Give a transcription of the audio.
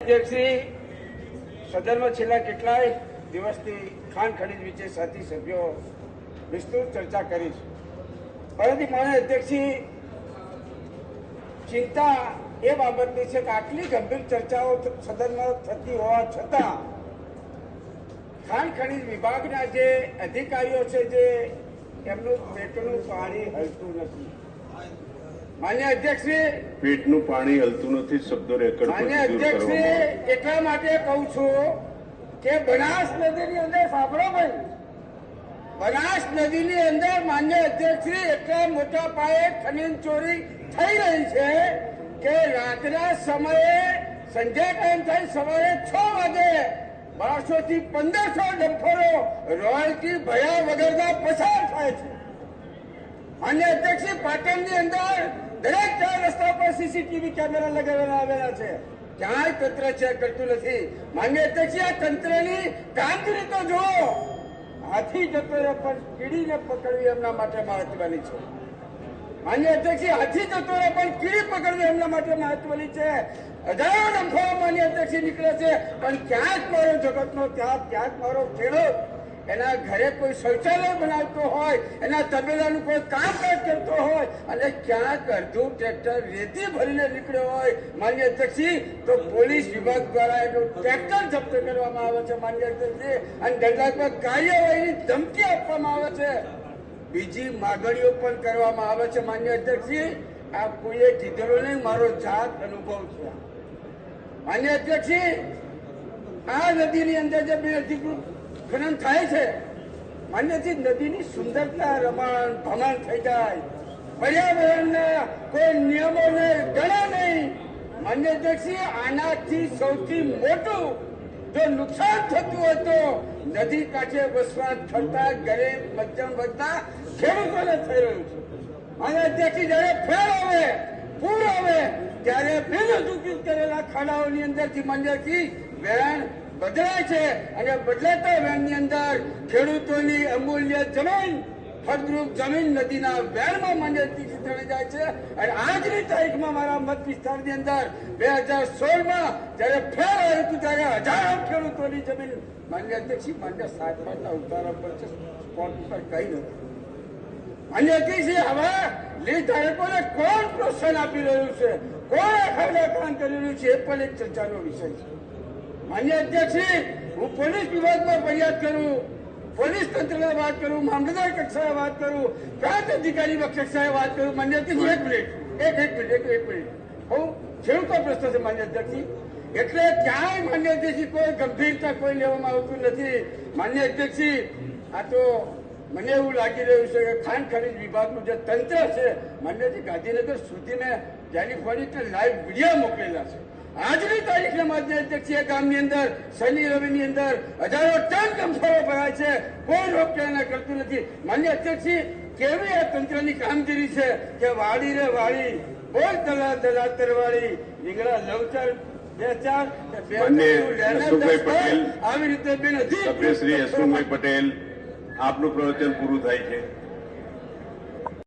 અધ્યક્ષશ્રી, સદનમાં છેલ્લા કેટલાય દિવસથી ખાણ ખનીજ વિશે સાથી સભ્યો વિસ્તૃત ચર્ચા કરી છે, પરંતુ માન્ય અધ્યક્ષશ્રી, ચિંતા એ બાબતની છે કે આટલી ગંભીર ચર્ચાઓ સદનમાં થતી હોવા છતાં ખાણ ખનીજ વિભાગના જે અધિકારીઓ છે, જે એમનું પેટનું પાણી હલતું નથી. માન્ય અધ્યક્ષશ્રી, પેટનું પાણી હલતું નથી શબ્દો રેકોર્ડ માન્ય અધ્યક્ષશ્રી, એટલા માટે કહું છું કે બનાસ નદીની અંદર સાંભળો ભાઈ, બનાસ નદીની અંદર માન્ય અધ્યક્ષશ્રી એટલા મોટા પાયે ખનીજ ચોરી થઈ રહી છે કે રાતના સમયે સંધ્યા ટાઈમ થાય સવારે 6 વાગે 1200 થી 1500 ડમ્પરો રોયલ્ટી ભયા વગરના પસાર થાય છે. માન્ય અધ્યક્ષશ્રી, પાટણની અંદર દરેક 4 રસ્તા પર સીસીટીવી કેમેરા લગાવેલા આવેલા છે, ક્યાંય તંત્ર ચેક કરતું નથી. માન્ય અધ્યક્ષશ્રી, આ તંત્રની કામગીરી તો જુઓ. હાથી જતો પણ કીડીને પકડવી એમના માટે મહત્વની છે. માન્ય અધ્યક્ષશ્રી, હાથી જતો પણ કીડી પકડવી એમના માટે મહત્વની છે. હજારો ડંફો માન્ય અધ્યક્ષશ્રી નીકળે છે, પણ ક્યાંક મારો જગતનો ક્યાંક મારો ખેડૂત એના ઘરે કોઈ શૌચાલય બનાવતો હોય, એના તબેલાનું કોઈ કામકાજ કરતો હોય અને ક્યાંક અડધું ટ્રેક્ટર રેતી ભરીને નીકળ્યો હોય માન્ય અધ્યક્ષશ્રી, તો પોલીસ વિભાગ દ્વારા એનું ટ્રેક્ટર જપ્ત કરવામાં આવે છે માન્ય અધ્યક્ષશ્રી, અને દંડાત્મક કાર્યવાહીની ધમકી આપવામાં આવે છે. બીજી માગણીઓ પણ કરવામાં આવે છે માન્ય અધ્યક્ષશ્રી. આ કોઈએ કીધેલું નહીં, મારો જાત અનુભવ છે. માન્ય અધ્યક્ષશ્રી, આ નદીની અંદર જે બિનઅધિકૃત ખનન થાય છે, માન્યથી નદીની સુંદરતા રમણ ભમણ થઈ જાય, પર્યાવરણના કોઈ નિયમોને ગણા નહીં. માન્ય અધ્યક્ષશ્રી, આનાથી સૌથી મોટું જો નુકસાન થતું હોય તો નદી કાંઠે વસવાટ કરતા ગરીબ મધ્યમ વર્ગના ખેડૂતોને થઈ રહ્યું છે. માન્ય અધ્યક્ષશ્રી, જયારે ફેર આવે, પૂર આવે, ત્યારે બિનઅધિકૃત કરેલા ખાડાઓની અંદરથી માન્યથી વેણ બદલાય છે, અને બદલાતા વેણની અંદર ખેડૂતોની અમૂલ્ય જમીન, ફળદ્રુપ જમીન નદીના વેણમાં માન્યથી ચડી જાય છે. અને આજની તારીખમાં મારા મત વિસ્તારની અંદર 2016માં જયારે ફેર આવ્યું હતું ત્યારે હજારો ખેડૂતોની જમીન માન્ય અધ્યક્ષી માન્ય 7 ઉતારા પર છે, સ્પોટ પર કઈ નથી. માન્ય અધ્યક્ષી, હવે લીઝ ધારકોને કોણ પ્રોત્સાહન આપી રહ્યું છે, કોણ આખાડા કામ કરી રહ્યું છે, એ પણ એક ચર્ચાનો વિષય છે. માન્ય અધ્યક્ષશ્રી, હું પોલીસ વિભાગમાં ફરિયાદ કરું, પોલીસ તંત્રને વાત કરું, મામલતદાર કક્ષાએ વાત કરું, પ્રાંત અધિકારી કક્ષાએ વાત કરું. માન્ય અધ્યક્ષશ્રી, એક મિનિટ હું ખેડૂતો પ્રશ્ન છે માન્ય અધ્યક્ષશ્રી, એટલે ક્યાંય માન્ય અધ્યક્ષશ્રી કોઈ ગંભીરતા કોઈ લેવામાં આવતું નથી. માન્ય અધ્યક્ષશ્રી, આ તો મને એવું લાગી રહ્યું છે કે ખાણ ખનીજ વિભાગનું જે તંત્ર છે, માન્યથી ગાંધીનગર સુધી મેં ટેલિફોનિક લાઈવ વિડીયો મોકલેલા છે. આજની તારીખના માન્ય અધ્યક્ષીય ગામની અંદર શનિ રવિની અંદર હજારો ટન ડમ્પરો ભરાય છે, કોઈ રોકટોક કરતું નથી. માન્ય અધ્યક્ષી, કેવી આ તંત્રની કામગીરી છે કે વાડી રે વાડી, બોલ દલા દલા તરવાડી, રીંગણા લવચર 2-4 આવી રીતે સભ્ય શ્રી યશવંતભાઈ પટેલ, આપનું પ્રવચન પૂરું થાય છે.